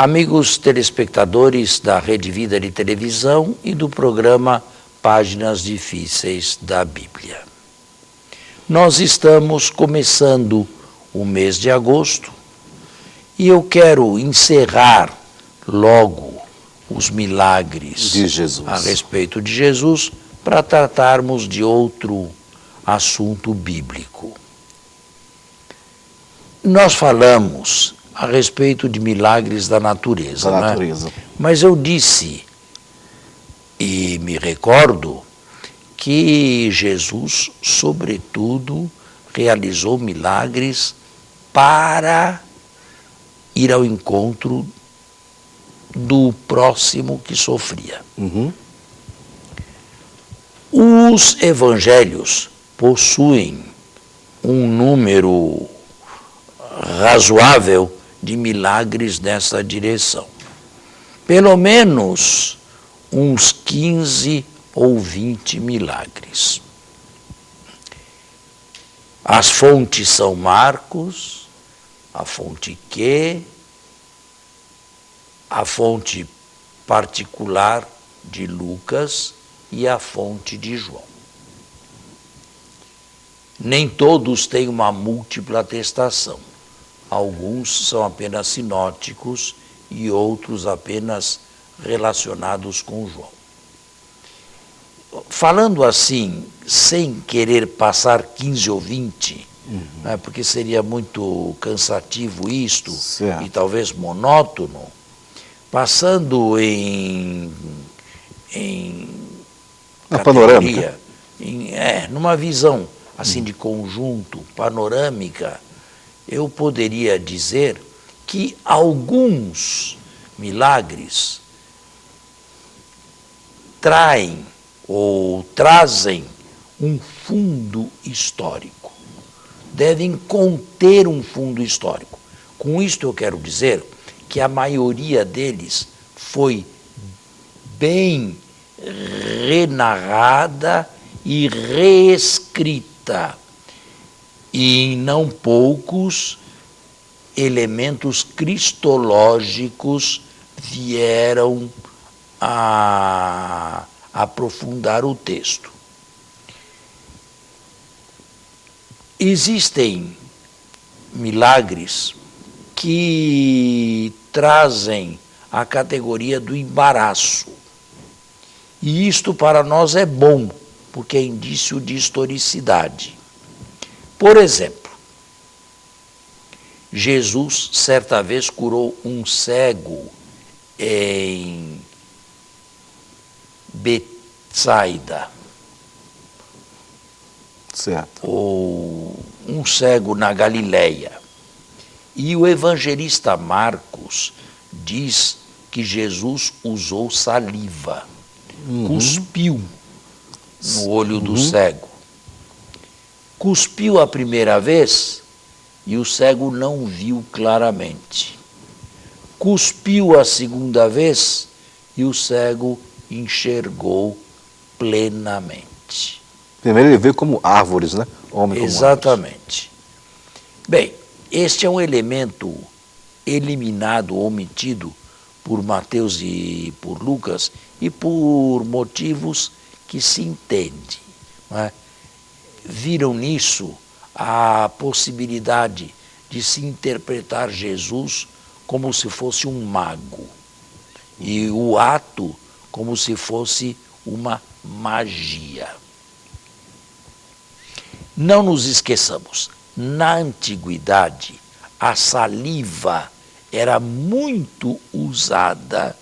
Amigos telespectadores da Rede Vida de Televisão e do programa Páginas Difíceis da Bíblia. Nós estamos começando o mês de agosto e eu quero encerrar logo os milagres de Jesus a respeito de Jesus para tratarmos de outro assunto bíblico. Nós falamos a respeito de milagres da natureza. Né? Mas eu disse, e me recordo, que Jesus, sobretudo, realizou milagres para ir ao encontro do próximo que sofria. Os evangelhos possuem um número razoável de milagres nessa direção. Pelo menos uns 15 ou 20 milagres. As fontes são Marcos, a fonte Q, a fonte particular de Lucas e a fonte de João. Nem todos têm uma múltipla atestação. Alguns são apenas sinóticos e outros apenas relacionados com João. Falando assim, sem querer passar 15 ou 20, né, porque seria muito cansativo isto, certo, e talvez monótono, passando em panorâmica, numa visão assim de conjunto, panorâmica, eu poderia dizer que alguns milagres traem ou trazem um fundo histórico, devem conter um fundo histórico. Com isto eu quero dizer que a maioria deles foi bem renarrada e reescrita, e em não poucos elementos cristológicos vieram a aprofundar o texto. Existem milagres que trazem a categoria do embaraço. E isto para nós é bom, porque é indício de historicidade. Por exemplo, Jesus certa vez curou um cego em Betsaida, certo, ou um cego na Galileia. E o evangelista Marcos diz que Jesus usou saliva, cuspiu no olho do cego. Cuspiu a primeira vez e o cego não viu claramente. Cuspiu a segunda vez e o cego enxergou plenamente. Primeiro ele veio como árvores, né? Homem como exatamente. Árvores. Bem, este é um elemento eliminado, omitido por Mateus e por Lucas e por motivos que se entende, não é? Viram nisso a possibilidade de se interpretar Jesus como se fosse um mago e o ato como se fosse uma magia. Não nos esqueçamos, na antiguidade a saliva era muito usada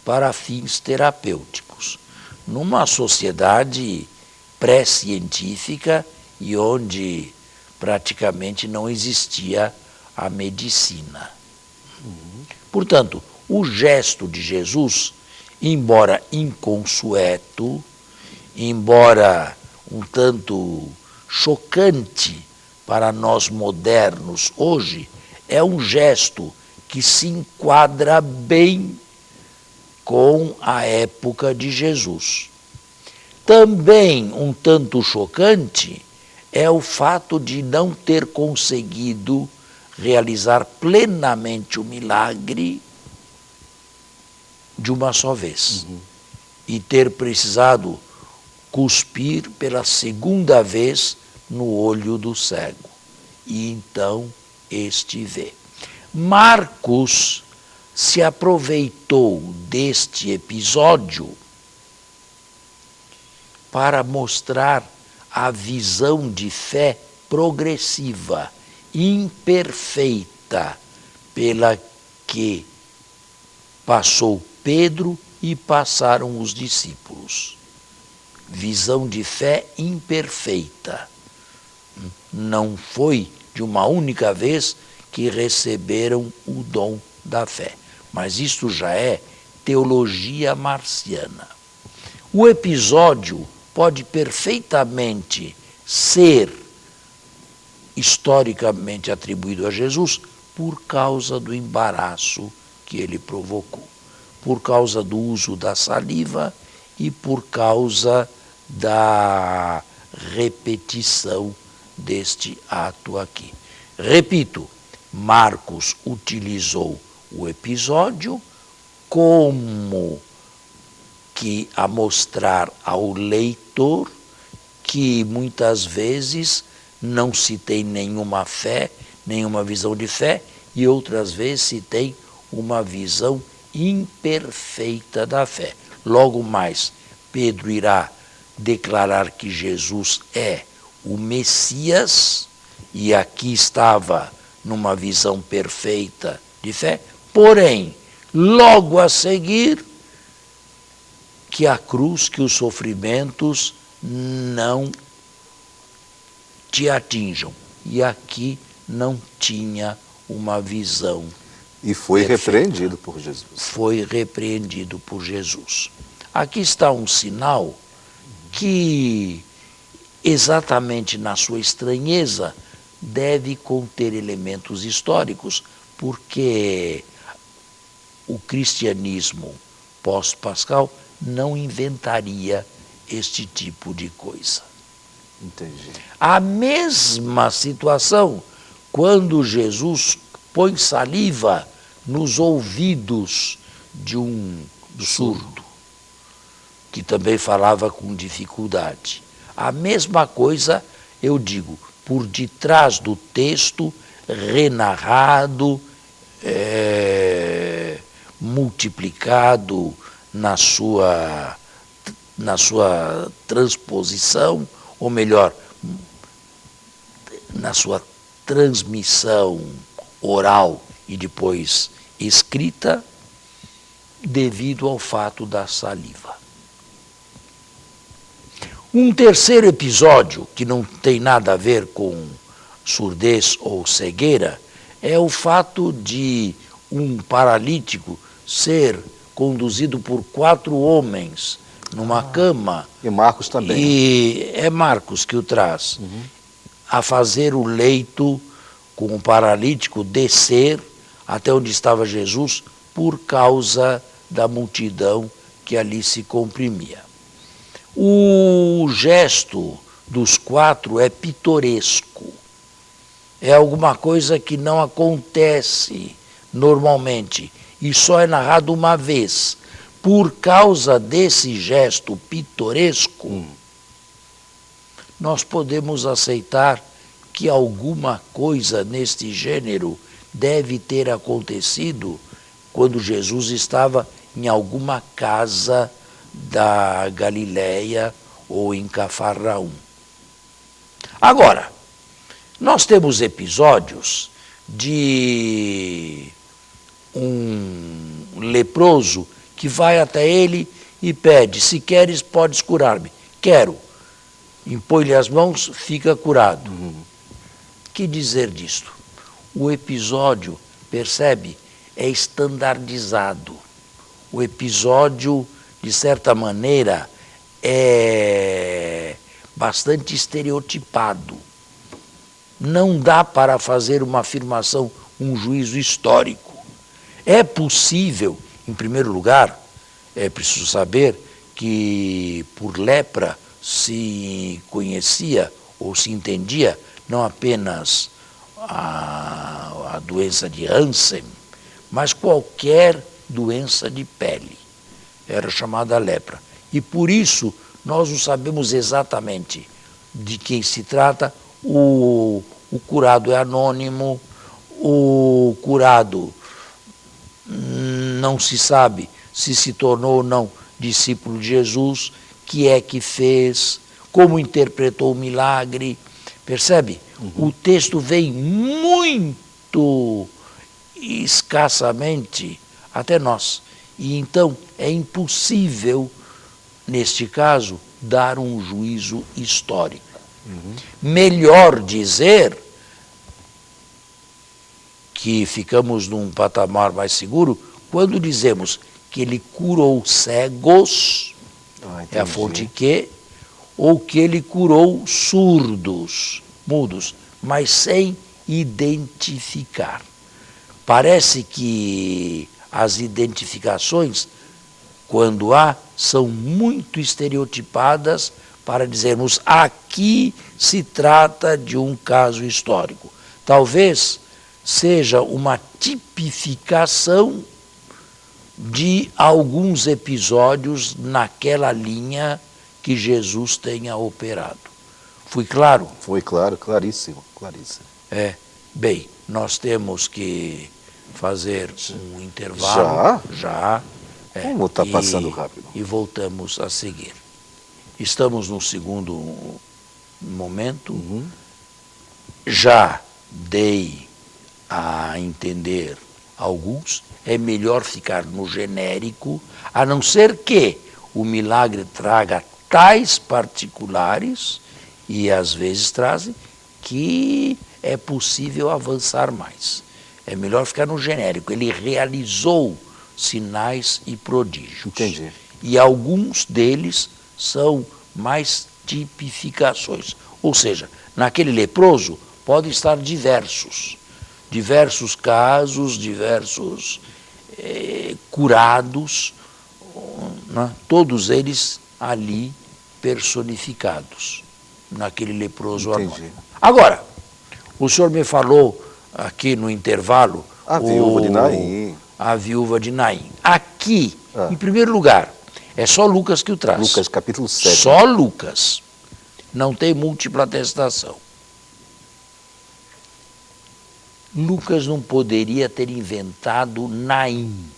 para fins terapêuticos, numa sociedade pré-científica e onde praticamente não existia a medicina. Portanto, o gesto de Jesus, embora inconsueto, embora um tanto chocante para nós modernos hoje, é um gesto que se enquadra bem com a época de Jesus. Também um tanto chocante é o fato de não ter conseguido realizar plenamente o milagre de uma só vez. E ter precisado cuspir pela segunda vez no olho do cego. E então este vê. Marcos se aproveitou deste episódio para mostrar a visão de fé progressiva, imperfeita, pela que passou Pedro e passaram os discípulos. Visão de fé imperfeita. Não foi de uma única vez que receberam o dom da fé. Mas isto já é teologia marciana. O episódio pode perfeitamente ser historicamente atribuído a Jesus por causa do embaraço que ele provocou, por causa do uso da saliva e por causa da repetição deste ato aqui. Repito, Marcos utilizou o episódio como que a mostrar ao leitor que muitas vezes não se tem nenhuma fé, nenhuma visão de fé, e outras vezes se tem uma visão imperfeita da fé. Logo mais, Pedro irá declarar que Jesus é o Messias, e aqui estava numa visão perfeita de fé, porém, logo a seguir, que a cruz, que os sofrimentos não te atinjam. E aqui não tinha uma visão. E foi perfeita. repreendido por Jesus. Foi repreendido por Jesus. Aqui está um sinal que, exatamente na sua estranheza, deve conter elementos históricos, porque o cristianismo pós-pascal não inventaria este tipo de coisa. Entendi. A mesma situação quando Jesus põe saliva nos ouvidos de um surdo, que também falava com dificuldade. A mesma coisa, eu digo, por detrás do texto renarrado, multiplicado na sua transposição, ou melhor, na sua transmissão oral e depois escrita, devido ao fato da saliva. Um terceiro episódio, que não tem nada a ver com surdez ou cegueira, é o fato de um paralítico ser conduzido por 4 homens numa cama. E Marcos também. E é Marcos que o traz. A fazer o leito com o paralítico descer até onde estava Jesus por causa da multidão que ali se comprimia. O gesto dos 4 é pitoresco. É alguma coisa que não acontece normalmente e só é narrado uma vez. Por causa desse gesto pitoresco, nós podemos aceitar que alguma coisa neste gênero deve ter acontecido quando Jesus estava em alguma casa da Galileia ou em Cafarnaum. Agora, nós temos episódios de um leproso que vai até ele e pede: se queres, podes curar-me. Quero. Impõe-lhe as mãos, fica curado. Que dizer disto? O episódio, percebe, é estandardizado. O episódio, de certa maneira, é bastante estereotipado. Não dá para fazer uma afirmação, um juízo histórico. É possível, em primeiro lugar, é preciso saber que por lepra se conhecia ou se entendia não apenas a doença de Hansen, mas qualquer doença de pele. era chamada lepra. E por isso nós não sabemos exatamente de quem se trata. O curado é anônimo, o curado não se sabe se tornou ou não discípulo de Jesus, que é que fez, como interpretou o milagre, percebe? O texto vem muito escassamente até nós. E então é impossível, neste caso, dar um juízo histórico. Melhor dizer que ficamos num patamar mais seguro quando dizemos que ele curou cegos, é a fonte que, ou que ele curou surdos, mudos, mas sem identificar. Parece que as identificações, quando há, são muito estereotipadas para dizermos aqui se trata de um caso histórico. Talvez seja uma tipificação de alguns episódios naquela linha que Jesus tenha operado. Fui claro? Foi claro, claríssimo, claríssimo. Bem, nós temos que fazer um intervalo. Já? Como está passando rápido. E voltamos a seguir. Estamos no segundo momento. Já dei a entender alguns. É melhor ficar no genérico, a não ser que o milagre traga tais particulares, e às vezes trazem, que é possível avançar mais. É melhor ficar no genérico. Ele realizou sinais e prodígios. Entendi. E alguns deles são mais tipificações. Ou seja, naquele leproso podem estar diversos casos, diversos curados, né? Todos eles ali personificados, naquele leproso anônimo. Agora, o senhor me falou aqui no intervalo... A viúva de Naim. A viúva de Naim. Aqui, em primeiro lugar, é só Lucas que o traz. Lucas, capítulo 7. Só Lucas. Não tem múltipla atestação. Lucas não poderia ter inventado Naim.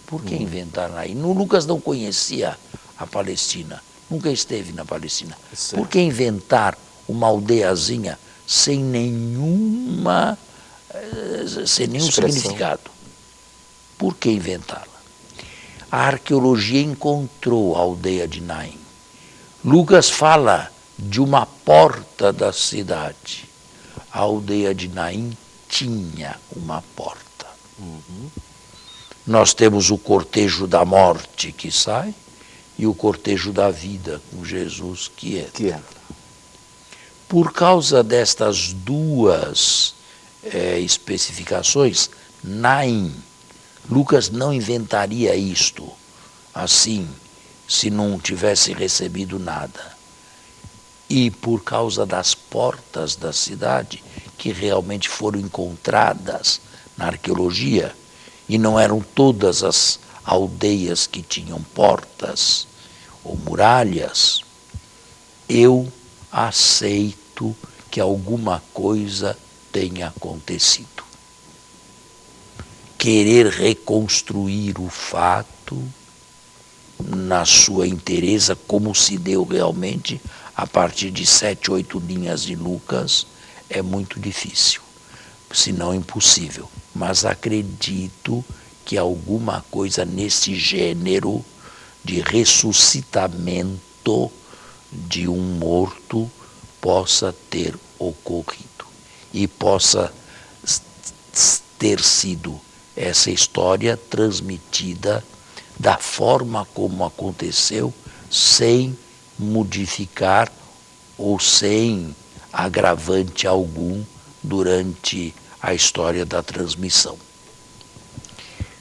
Por que inventar Naim? Lucas não conhecia a Palestina, nunca esteve na Palestina. Por que inventar uma aldeiazinha sem nenhum significado? Por que inventá-la? A arqueologia encontrou a aldeia de Naim. Lucas fala de uma porta da cidade. A aldeia de Naim tinha uma porta. Nós temos o cortejo da morte que sai e o cortejo da vida com Jesus que entra. Por causa destas duas especificações, Naim, Lucas não inventaria isto assim, se não tivesse recebido nada. E por causa das portas da cidade, que realmente foram encontradas na arqueologia, e não eram todas as aldeias que tinham portas ou muralhas, eu aceito que alguma coisa tenha acontecido. Querer reconstruir o fato na sua inteireza, como se deu realmente a partir de 7, 8 linhas de Lucas, é muito difícil, se não impossível. Mas acredito que alguma coisa nesse gênero de ressuscitamento de um morto possa ter ocorrido e possa ter sido essa história transmitida da forma como aconteceu, sem modificar ou sem agravante algum durante a história da transmissão.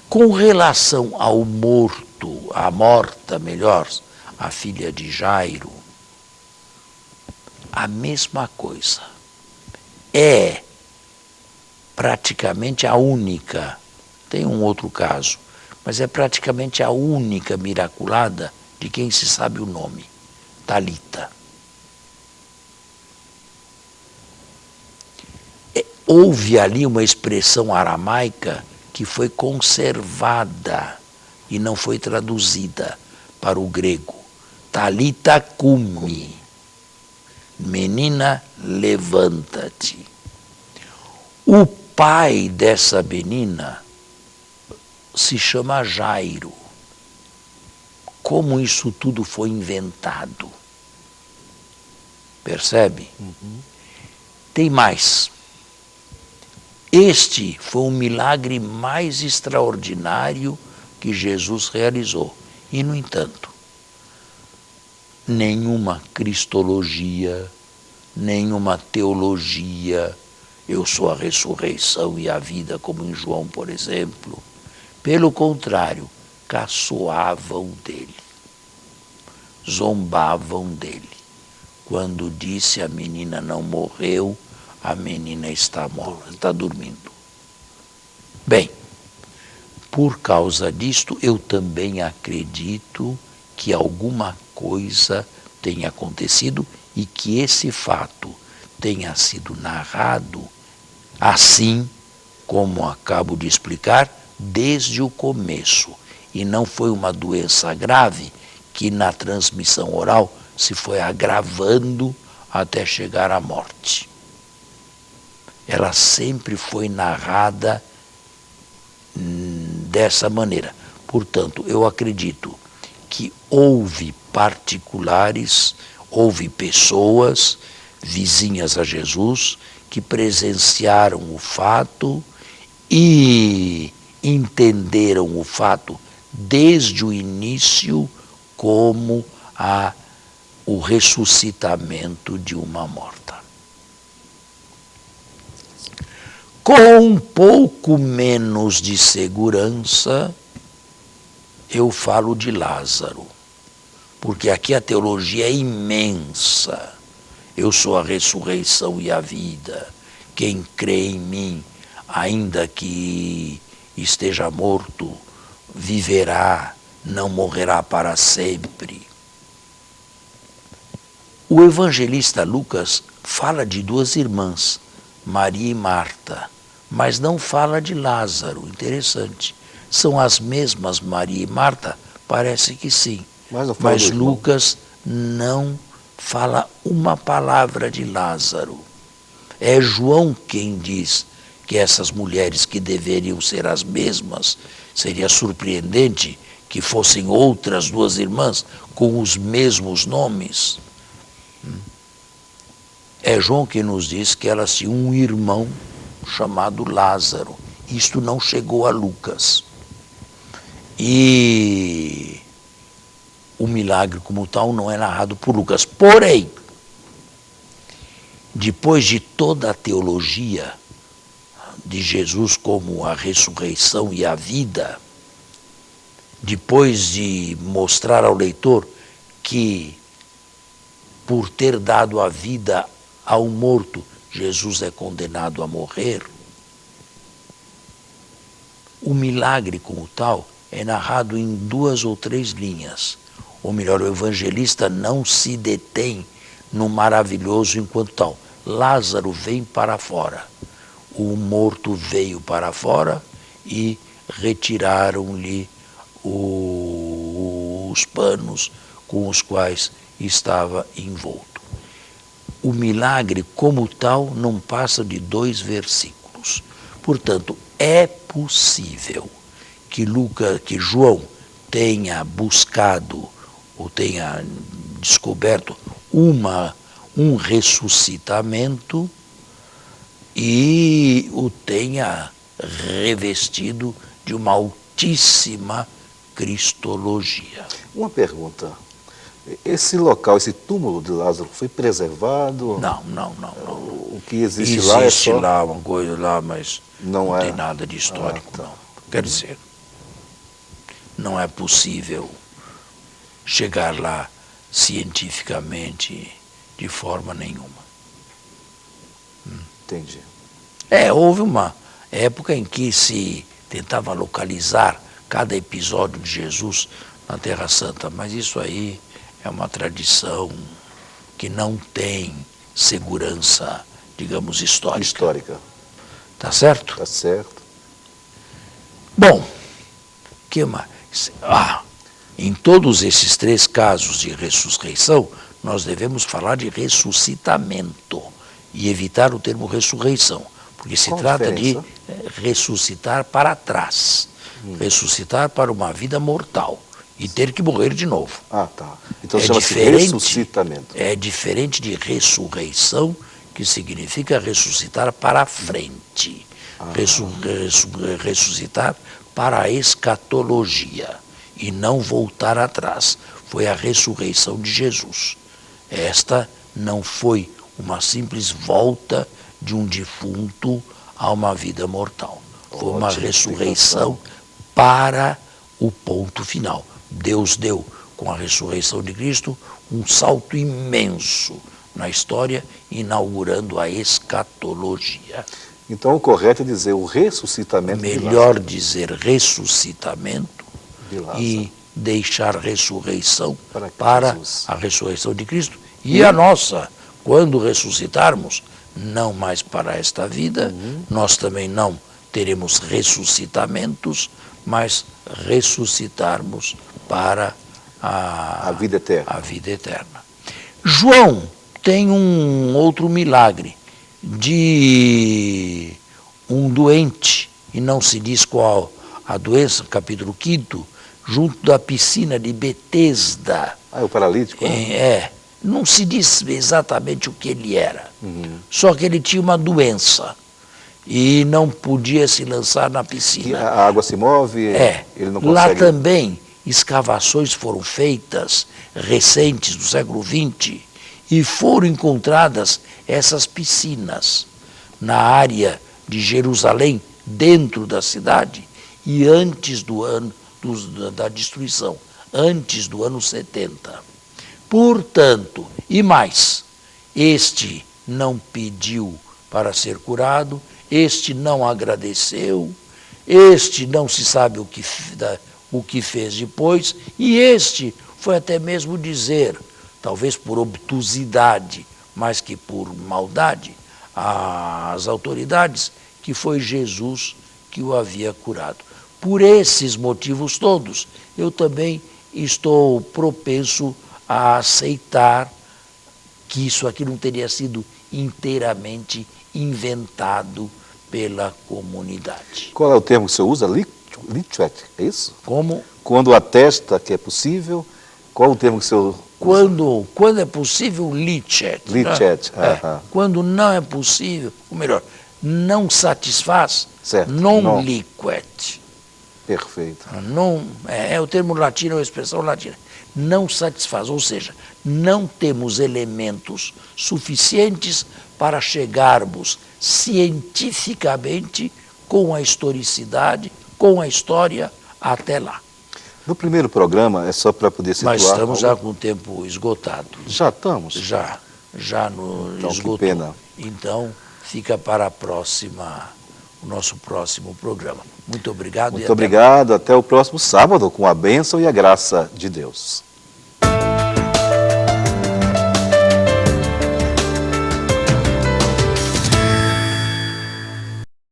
Com relação ao morto, à morta, melhor, a filha de Jairo, a mesma coisa. É praticamente a única, tem um outro caso, mas é praticamente a única miraculada de quem se sabe o nome, Talita. Houve ali uma expressão aramaica que foi conservada e não foi traduzida para o grego. Talita cumi, menina, levanta-te. O pai dessa menina se chama Jairo. Como isso tudo foi inventado? Percebe? Tem mais. Este foi um milagre mais extraordinário que Jesus realizou. E, no entanto, nenhuma cristologia, nenhuma teologia, eu sou a ressurreição e a vida, como em João, por exemplo. Pelo contrário, caçoavam dele, zombavam dele. Quando disse a menina não morreu, a menina está morta, está dormindo. Bem, por causa disto, eu também acredito que alguma coisa tenha acontecido e que esse fato tenha sido narrado assim, como acabo de explicar, desde o começo. E não foi uma doença grave que na transmissão oral se foi agravando até chegar à morte. Ela sempre foi narrada dessa maneira. Portanto, eu acredito que houve particulares, houve pessoas vizinhas a Jesus que presenciaram o fato e entenderam o fato desde o início como o ressuscitamento de uma morta. Com um pouco menos de segurança, eu falo de Lázaro, porque aqui a teologia é imensa. Eu sou a ressurreição e a vida. Quem crê em mim, ainda que esteja morto, viverá, não morrerá para sempre. O evangelista Lucas fala de duas irmãs, Maria e Marta, mas não fala de Lázaro. Interessante. São as mesmas Maria e Marta? Parece que sim. Mas Lucas não fala uma palavra de Lázaro. É João quem diz que essas mulheres que deveriam ser as mesmas, seria surpreendente que fossem outras duas irmãs com os mesmos nomes. É João que nos diz que elas tinham um irmão chamado Lázaro. Isto não chegou a Lucas. E o milagre como tal não é narrado por Lucas. Porém, depois de toda a teologia de Jesus como a ressurreição e a vida, depois de mostrar ao leitor que, por ter dado a vida ao morto, Jesus é condenado a morrer, o milagre como tal é narrado em 2 ou 3 linhas. Ou melhor, o evangelista não se detém no maravilhoso enquanto tal. Lázaro vem para fora. O morto veio para fora e retiraram-lhe os panos com os quais estava envolto. O milagre, como tal, não passa de 2 versículos. Portanto, é possível que João tenha buscado ou tenha descoberto um ressuscitamento e o tenha revestido de uma altíssima cristologia. Uma pergunta. Esse local, esse túmulo de Lázaro foi preservado? Não. O que existe lá é só... Existe lá uma coisa lá, mas não tem nada de histórico, tá. não. Quer dizer, não é possível chegar lá cientificamente de forma nenhuma. Entendi. Houve uma época em que se tentava localizar cada episódio de Jesus na Terra Santa, mas isso aí é uma tradição que não tem segurança, digamos, histórica. Tá certo? Tá certo. Bom, que mais? Em todos esses 3 casos de ressurreição, nós devemos falar de ressuscitamento e evitar o termo ressurreição, porque se trata de ressuscitar para trás, ressuscitar para uma vida mortal e ter que morrer de novo. Ah, tá. Então chama-se ressuscitamento. É diferente de ressurreição, que significa ressuscitar para frente, ressuscitar para a escatologia e não voltar atrás. Foi a ressurreição de Jesus. Esta não foi uma simples volta de um defunto a uma vida mortal. Foi uma ressurreição para o ponto final. Deus deu, com a ressurreição de Cristo, um salto imenso na história, inaugurando a escatologia. Então o correto é dizer o ressuscitamento de Lázaro. Melhor dizer ressuscitamento e deixar ressurreição para a ressurreição de Cristo. E a nossa, quando ressuscitarmos, não mais para esta vida, nós também não teremos ressuscitamentos, mas ressuscitarmos para a vida eterna. A vida eterna. João tem um outro milagre de um doente, e não se diz qual a doença, capítulo 5, junto da piscina de Betesda. É o paralítico, né? Não se diz exatamente o que ele era, só que ele tinha uma doença e não podia se lançar na piscina. E a água se move, ele não consegue... Lá também, escavações foram feitas, recentes, do século XX, e foram encontradas essas piscinas na área de Jerusalém, dentro da cidade, e antes do ano da destruição, antes do ano 70. Portanto, e mais, este não pediu para ser curado, este não agradeceu, este não se sabe o que fez depois, e este foi até mesmo dizer, talvez por obtusidade, mais que por maldade, às autoridades, que foi Jesus que o havia curado. Por esses motivos todos, eu também estou propenso a aceitar que isso aqui não teria sido inteiramente inventado pela comunidade. Qual é o termo que você usa? Lichet, é isso? Como? Quando atesta que é possível, qual é o termo que você usa? Quando é possível, lichet. Lichet, Quando não é possível, ou melhor, não satisfaz, certo. Non liquet. Perfeito. É o termo latino, é a expressão latina. Não satisfaz, ou seja, não temos elementos suficientes para chegarmos cientificamente com a historicidade, com a história até lá. No primeiro programa, é só para poder situar... Mas estamos já com o tempo esgotado. Já estamos? Já então, esgotou. Que pena. Então, fica para o nosso próximo programa. Muito obrigado. Muito obrigado. Até o próximo sábado, com a bênção e a graça de Deus.